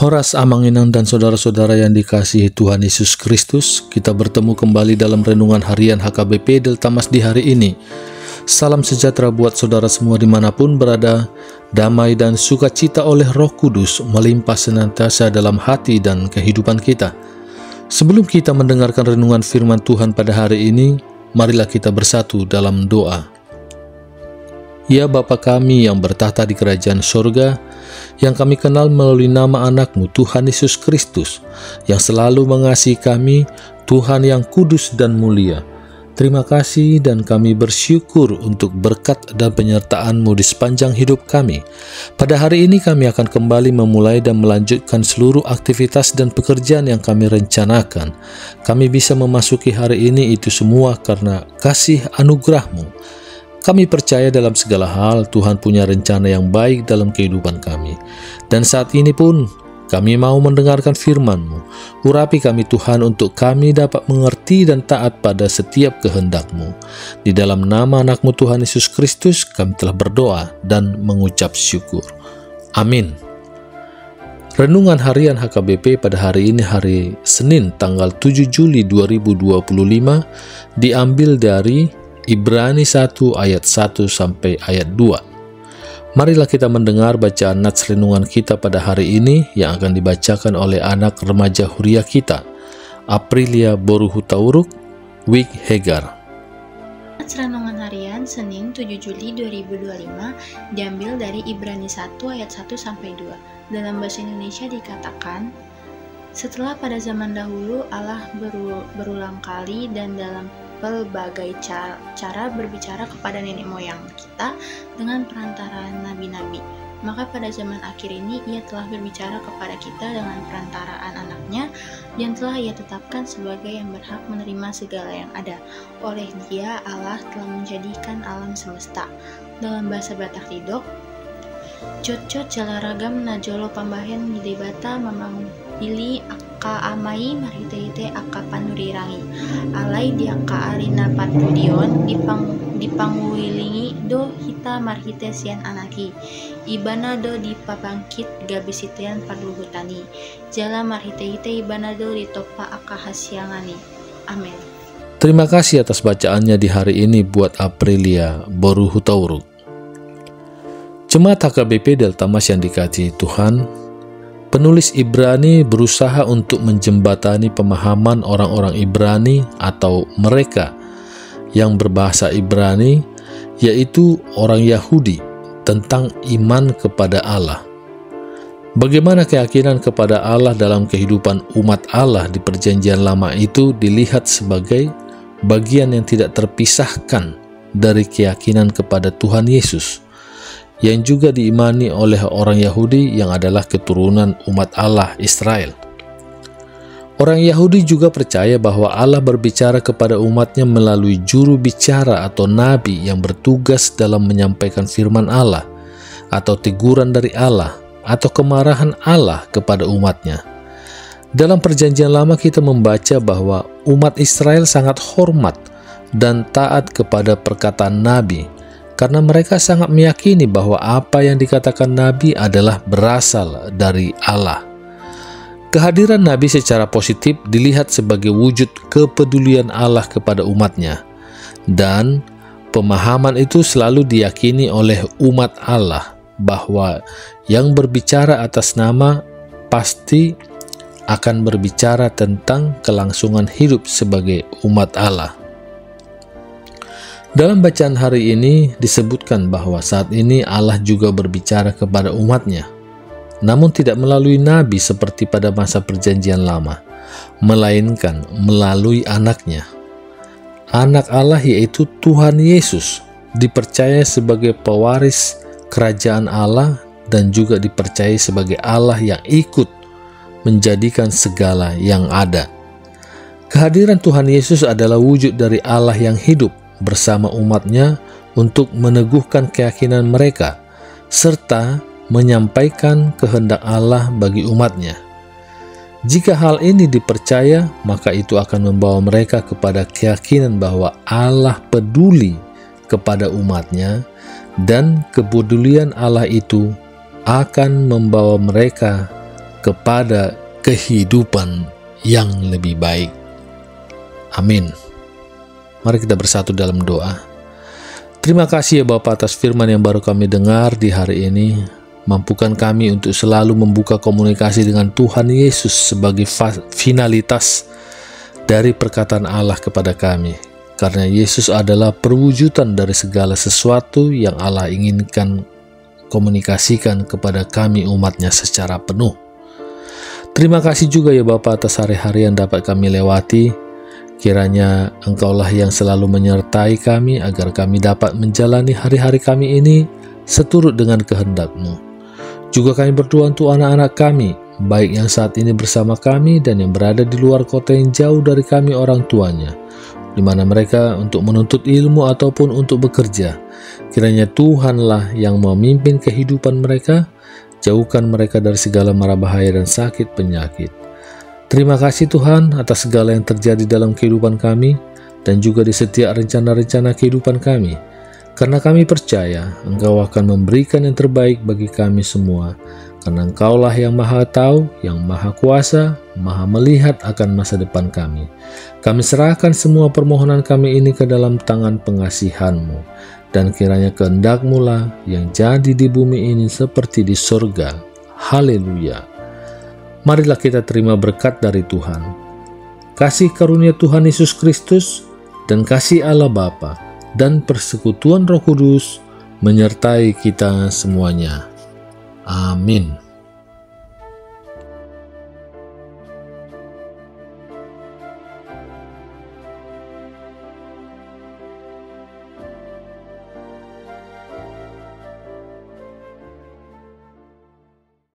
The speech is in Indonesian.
Horas Amanginang dan saudara-saudara yang dikasihi Tuhan Yesus Kristus, kita bertemu kembali dalam renungan harian HKBP Delta Mas di hari ini. Salam sejahtera buat saudara semua dimanapun berada, damai dan sukacita oleh Roh Kudus melimpah senantiasa dalam hati dan kehidupan kita. Sebelum kita mendengarkan renungan firman Tuhan pada hari ini, marilah kita bersatu dalam doa. Ya Bapa kami yang bertahta di kerajaan sorga, yang kami kenal melalui nama anak-Mu Tuhan Yesus Kristus, yang selalu mengasihi kami, Tuhan yang kudus dan mulia. Terima kasih dan kami bersyukur untuk berkat dan penyertaan-Mu di sepanjang hidup kami. Pada hari ini kami akan kembali memulai dan melanjutkan seluruh aktivitas dan pekerjaan yang kami rencanakan. Kami bisa memasuki hari ini itu semua karena kasih anugerah-Mu. Kami percaya dalam segala hal Tuhan punya rencana yang baik dalam kehidupan kami. Dan saat ini pun kami mau mendengarkan firman-Mu. Urapi kami Tuhan untuk kami dapat mengerti dan taat pada setiap kehendak-Mu. Di dalam nama anak-Mu Tuhan Yesus Kristus kami telah berdoa dan mengucap syukur. Amin. Renungan harian HKBP pada hari ini hari Senin tanggal 7 Juli 2025 diambil dari Ibrani 1 ayat 1 sampai ayat 2. Marilah kita mendengar bacaan nats renungan kita pada hari ini yang akan dibacakan oleh anak remaja huria kita, Aprilia Boruhutauruk, Wig Hegar. Nats renungan harian Senin 7 Juli 2025 diambil dari Ibrani 1 ayat 1 sampai 2. Dalam bahasa Indonesia dikatakan, setelah pada zaman dahulu Allah berulang kali dan dalam berbagai cara berbicara kepada nenek moyang kita dengan perantaraan nabi-nabi. Maka pada zaman akhir ini Ia telah berbicara kepada kita dengan perantaraan anaknya yang telah Ia tetapkan sebagai yang berhak menerima segala yang ada. Oleh Dia Allah telah menjadikan alam semesta. Dalam bahasa Batak Tidok, Cot-cot jalaragam najolo pambahen midebata mamang ili aka amai marhite-hite aka panurirangi alai diangka arina patudion dipanguilingi do hita marhite sian anaki ibana do dipabangkit gabisitian parluhutani jala marhite-hite ibana do ditopa aka hasiangani. Amin. Terima kasih atas bacaannya di hari ini buat Aprilia Boruhutauruk. Jemaat HKBP Delta Mas yang dikasihi Tuhan, penulis Ibrani berusaha untuk menjembatani pemahaman orang-orang Ibrani atau mereka yang berbahasa Ibrani, yaitu orang Yahudi, tentang iman kepada Allah. Bagaimana keyakinan kepada Allah dalam kehidupan umat Allah di Perjanjian Lama itu dilihat sebagai bagian yang tidak terpisahkan dari keyakinan kepada Tuhan Yesus, yang juga diimani oleh orang Yahudi yang adalah keturunan umat Allah Israel. Orang Yahudi juga percaya bahwa Allah berbicara kepada umatnya melalui juru bicara atau nabi yang bertugas dalam menyampaikan firman Allah, atau teguran dari Allah, atau kemarahan Allah kepada umatnya. Dalam Perjanjian Lama kita membaca bahwa umat Israel sangat hormat dan taat kepada perkataan nabi, karena mereka sangat meyakini bahwa apa yang dikatakan Nabi adalah berasal dari Allah. Kehadiran Nabi secara positif dilihat sebagai wujud kepedulian Allah kepada umatnya, dan pemahaman itu selalu diyakini oleh umat Allah bahwa yang berbicara atas nama pasti akan berbicara tentang kelangsungan hidup sebagai umat Allah. Dalam bacaan hari ini disebutkan bahwa saat ini Allah juga berbicara kepada umatnya. namun tidak melalui nabi seperti pada masa perjanjian lama, melainkan melalui anaknya. Anak Allah yaitu Tuhan Yesus dipercaya sebagai pewaris kerajaan Allah dan juga dipercaya sebagai Allah yang ikut menjadikan segala yang ada. Kehadiran Tuhan Yesus adalah wujud dari Allah yang hidup bersama umatnya untuk meneguhkan keyakinan mereka serta menyampaikan kehendak Allah bagi umatnya. Jika hal ini dipercaya, maka itu akan membawa mereka kepada keyakinan bahwa Allah peduli kepada umatnya, dan kepedulian Allah itu akan membawa mereka kepada kehidupan yang lebih baik. Amin. Mari kita bersatu dalam doa. Terima kasih ya Bapa atas firman yang baru kami dengar di hari ini. Mampukan kami untuk selalu membuka komunikasi dengan Tuhan Yesus sebagai finalitas dari perkataan Allah kepada kami. Karena Yesus adalah perwujudan dari segala sesuatu yang Allah inginkan komunikasikan kepada kami umatnya secara penuh. Terima kasih juga ya Bapa atas hari-hari yang dapat kami lewati. Kiranya Engkaulah yang selalu menyertai kami agar kami dapat menjalani hari-hari kami ini seturut dengan kehendak-Mu. Juga kami berdoa untuk anak-anak kami, baik yang saat ini bersama kami dan yang berada di luar kota yang jauh dari kami orang tuanya, di mana mereka untuk menuntut ilmu ataupun untuk bekerja. Kiranya Tuhanlah yang memimpin kehidupan mereka, jauhkan mereka dari segala mara bahaya dan sakit penyakit. Terima kasih Tuhan atas segala yang terjadi dalam kehidupan kami dan juga di setiap rencana-rencana kehidupan kami. Karena kami percaya Engkau akan memberikan yang terbaik bagi kami semua. Karena Engkaulah yang Maha Tahu, yang Maha Kuasa, Maha Melihat akan masa depan kami. Kami serahkan semua permohonan kami ini ke dalam tangan pengasihan-Mu. Dan kiranya kehendak-Mu lah yang jadi di bumi ini seperti di surga. Haleluya. Marilah kita terima berkat dari Tuhan. Kasih karunia Tuhan Yesus Kristus dan kasih Allah Bapa dan persekutuan Roh Kudus menyertai kita semuanya. Amin.